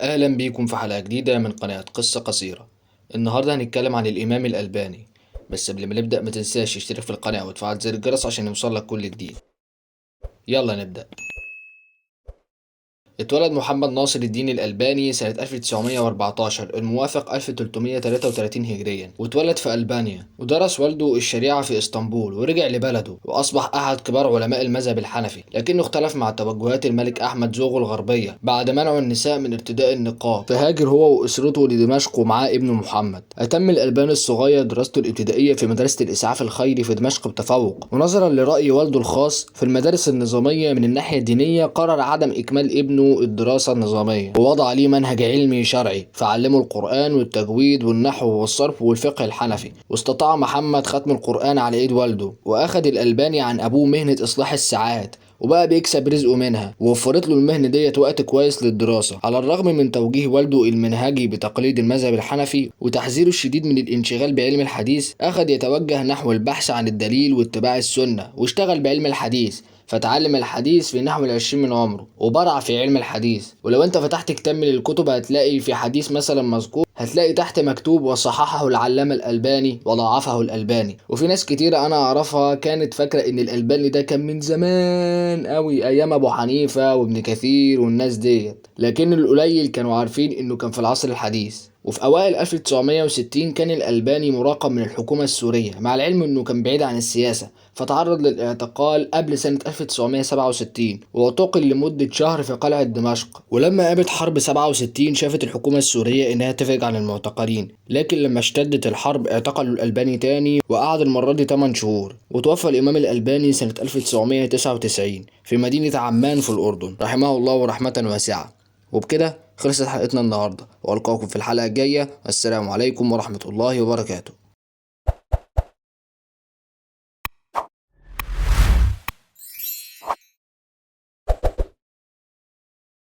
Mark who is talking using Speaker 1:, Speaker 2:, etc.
Speaker 1: أهلا بيكم في حلقة جديدة من قناة قصة قصيرة. النهاردة هنتكلم عن الإمام الألباني. بس قبل ما نبدأ ما تنساش تشترك في القناة وتفعل زر الجرس عشان يوصلك كل جديد. يلا نبدأ. اتولد محمد ناصر الدين الألباني سنة 1914 الموافق 1333 هجريا، واتولد في ألبانيا، ودرس والده الشريعة في اسطنبول ورجع لبلده وأصبح أحد كبار علماء المذهب الحنفي، لكنه اختلف مع توجهات الملك أحمد زوغو الغربية بعد منع النساء من ارتداء النقاب، فهاجر هو وأسرته لدمشق ومعاه ابنه محمد. أتم الألباني الصغير دراسته الابتدائية في مدرسة الإسعاف الخيري في دمشق بتفوق، ونظرا لرأي والده الخاص في المدارس النظامية من الناحية الدينية قرر عدم إكمال ابنه الدراسة النظامية، ووضع عليه منهج علمي شرعي، فعلمه القرآن والتجويد والنحو والصرف والفقه الحنفي. واستطاع محمد ختم القرآن على ايد والده، واخد الألباني عن ابوه مهنة اصلاح الساعات، وبقى بيكسب رزقه منها، ووفرت له المهنة ديت وقت كويس للدراسة، على الرغم من توجيه والده المنهجي بتقليد المذهب الحنفي وتحذيره الشديد من الانشغال بعلم الحديث. أخذ يتوجه نحو البحث عن الدليل واتباع السنة، واشتغل بعلم الحديث، فتعلم الحديث في نحو 20 من عمره، وبرع في علم الحديث. ولو انت فتحت كتاب من الكتب هتلاقي في حديث مثلا مذكور، هتلاقي تحت مكتوب وصححه العلامة الألباني وضعفه الألباني. وفي ناس كتيرة أنا أعرفها كانت فاكرة إن الألباني ده كان من زمان أوي، أيام أبو حنيفة وابن كثير والناس ديت، لكن القليل كانوا عارفين إنه كان في العصر الحديث. وفي أوائل 1960 كان الألباني مراقب من الحكومة السورية، مع العلم إنه كان بعيد عن السياسة، فتعرض للاعتقال قبل سنة 1967، واعتقل لمدة شهر في قلعة دمشق. ولما قامت حرب 67 شافت الحكومة السورية إنها تفرج عن المعتقلين، لكن لما اشتدت الحرب اعتقلوا الألباني تاني، وقعد المرة دي 8 شهور. وتوفى الإمام الألباني سنة 1999 في مدينة عمان في الأردن رحمه الله ورحمة واسعة. وبكده خلصت حلقتنا النهاردة، وألقاكم في الحلقة الجاية. السلام عليكم ورحمة الله وبركاته.